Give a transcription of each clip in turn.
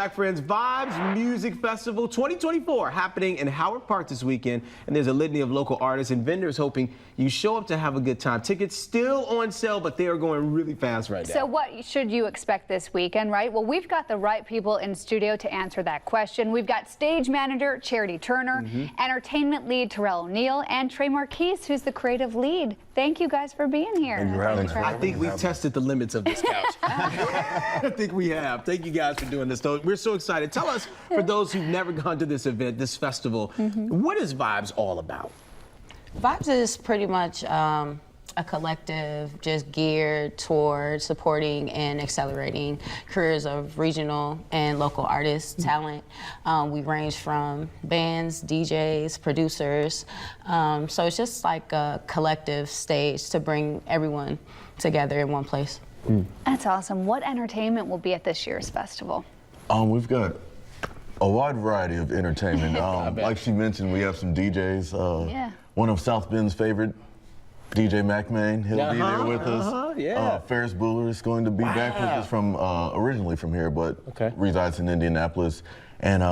Back, friends. Vibes Music Festival 2024 happening in Howard Park this weekend, and there's a litany of local artists and vendors hoping you show up to have a good time. Tickets still on sale, but they are going really fast right now. So what should you expect this weekend, right? Well, we've got the right people in studio to answer that question. We've got stage manager Charity Turner, entertainment lead Terrell O'Neill, and Trey Marquise, who's the creative lead. Thank you guys for being here. Thank you for having us. I think we've tested the limits of this couch. I think we have. Thank you guys for doing this. We're so excited. Tell us, for those who've never gone to this event, this festival, what is Vibes all about? Vibes is pretty much a collective just geared toward supporting and accelerating careers of regional and local artists, talent. We range from bands, DJs, producers. So it's just like a collective stage to bring everyone together in one place. That's awesome. What entertainment will be at this year's festival? We've got a wide variety of entertainment. Like she mentioned, we have some DJs. One of South Bend's favorite, DJ MacMaine, he'll be there with us. Ferris Bueller is going to be back with us from originally from here, but resides in Indianapolis. And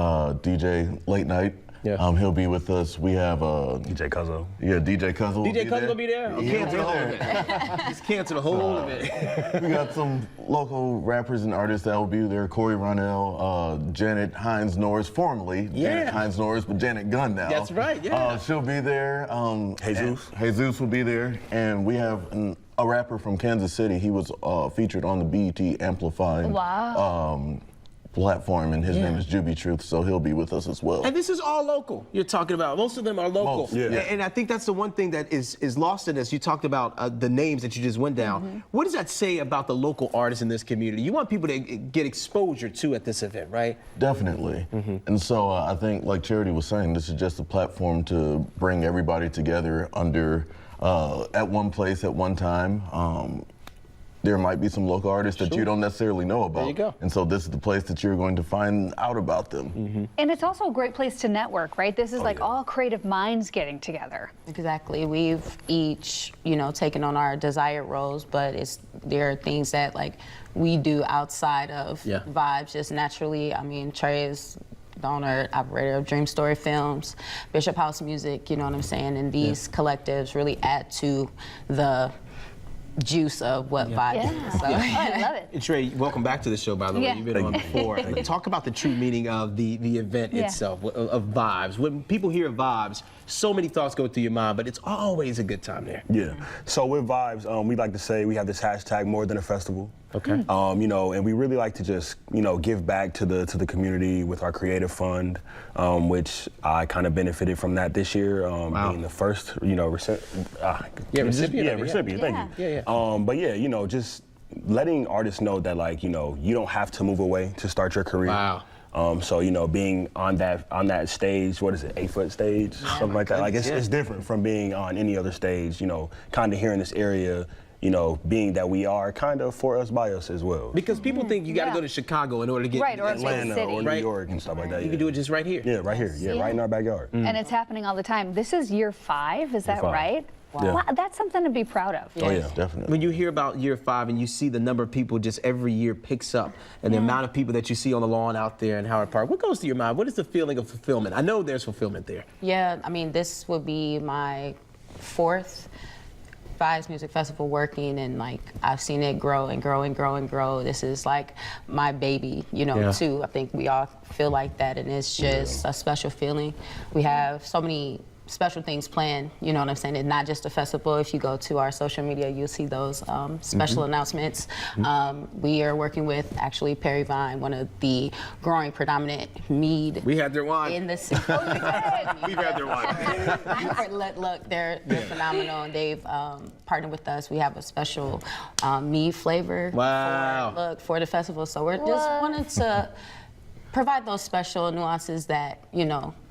DJ Late Night, he'll be with us. We have DJ Cuzzo. Yeah, DJ Cuzzo. DJ Cuzzo will be there? Oh, cancel the whole event. Just cancel the whole event. We got some local rappers and artists that will be there. Corey Ronell, Janet Hines Norris, formerly Janet Hines Norris, but Janet Gunn now. That's right, she'll be there. Jesus will be there. And we have a rapper from Kansas City. He was featured on the BET Amplify platform, and his name is Juby Truth, so he'll be with us as well. And this is all local you're talking about. Most of them are local. And I think that's the one thing that is lost in this. You talked about the names that you just went down. What does that say about the local artists in this community? You want people to get exposure to at this event, right? Definitely. And so I think, like Charity was saying, this is just a platform to bring everybody together under at one place at one time. There might be some local artists that you don't necessarily know about. There you go. And so this is the place that you're going to find out about them. And it's also a great place to network, right? This is like all creative minds getting together. Exactly. We've each, taken on our desired roles, but there are things that we do outside of Vibes just naturally. I mean, Trey is the owner, operator of Dream Story Films, Bishop House Music, you know what I'm saying? And these collectives really add to the juice of what Vibes is. So. I love it. And Trey, welcome back to the show, by the way. You've been on before. Talk about the true meaning of the event itself, of Vibes. When people hear Vibes, so many thoughts go through your mind, but it's always a good time there. Yeah. So with Vibes, we like to say we have this hashtag more than a festival. Okay. And we really like to just, give back to the community with our creative fund, which I kind of benefited from that this year, being the first, recipient. Recipient. Thank you. But yeah, just letting artists know that you don't have to move away to start your career. Wow. So being on that stage, what is it, 8-foot stage, something like that. It's different from being on any other stage. Kind of here in this area. Being that we are kind of for us, by us as well. Because people think you got to go to Chicago in order to get or Atlanta or New York and stuff like that. You can do it just right here. Yeah, right here. Yeah, right in our backyard. And it's happening all the time. This is year 5, is that right? Yeah. Wow, that's something to be proud of. Oh yeah, definitely. When you hear about year 5 and you see the number of people just every year picks up, and the amount of people that you see on the lawn out there in Howard Park, what goes through your mind? What is the feeling of fulfillment? I know there's fulfillment there. Yeah, I mean, this would be my 4th Vibes Music Festival working, and I've seen it grow and grow and grow and grow. This is like my baby, too. I think we all feel like that, and it's just a special feeling. We have so many special things planned, you know what I'm saying? It's not just a festival. If you go to our social media, you'll see those special announcements. We are working with actually Perry Vine, one of the growing predominant mead. We had their wine. In the city. We've had their wine. Look, they're phenomenal, and they've partnered with us. We have a special mead flavor for the festival. So we're just wanting to provide those special nuances that,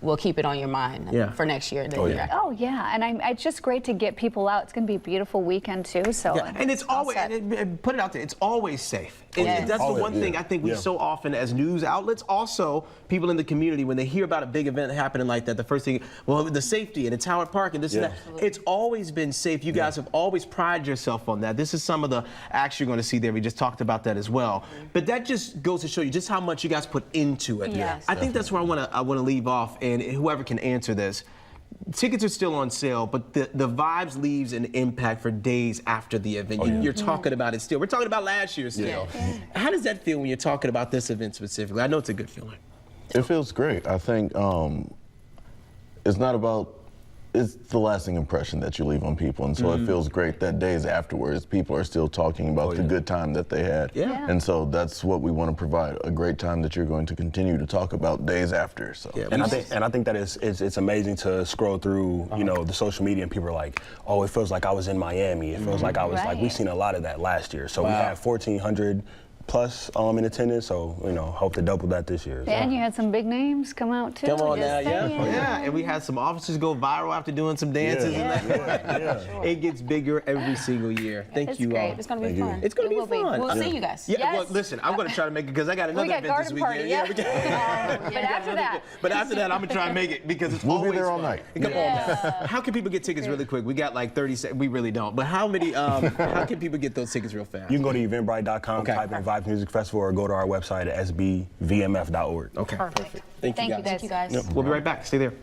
will keep it on your mind for next year. Oh yeah, and it's just great to get people out. It's going to be a beautiful weekend too. So and it's always put it out there. It's always safe. That's the one thing I think we so often as news outlets, also people in the community, when they hear about a big event happening like that, the first thing, well, the safety and it's Howard Park and this and that. It's always been safe. You guys have always prided yourself on that. This is some of the acts you're going to see there. We just talked about that as well. But that just goes to show you just how much you guys put into it. I think that's where I want to leave off, and whoever can answer this. Tickets are still on sale, but the vibes leaves an impact for days after the event. You're talking about it still. We're talking about last year still. How does that feel when you're talking about this event specifically? I know it's a good feeling. It feels great. I think it's not about, it's the lasting impression that you leave on people, and so it feels great that days afterwards people are still talking about the good time that they had. And so that's what we want to provide, a great time that you're going to continue to talk about days after. So and I think that it's amazing to scroll through the social media, and people are like, oh, it feels like I was in Miami. It feels like I was like, we've seen a lot of that last year. So we had 1,400 plus in attendance, so hope to double that this year. And you had some big names come out too. Come on now, and we had some officers go viral after doing some dances. It gets bigger every single year. Thank you all. It's gonna be fun. It's gonna be fun. We'll see you guys. Well, listen, I'm gonna try to make it because I got another event this weekend. But after that, I'm gonna try and make it because it's we'll always be there all fun. night. Come on now. How can people get tickets really quick? We got like 30 seconds. We really don't. But how many? How can people get those tickets real fast? You can go to eventbrite.com, type in Vibes Music Festival, or go to our website at sbvmf.org. Okay. Perfect. Thank you guys. Thank you guys. We'll be right back. Stay there.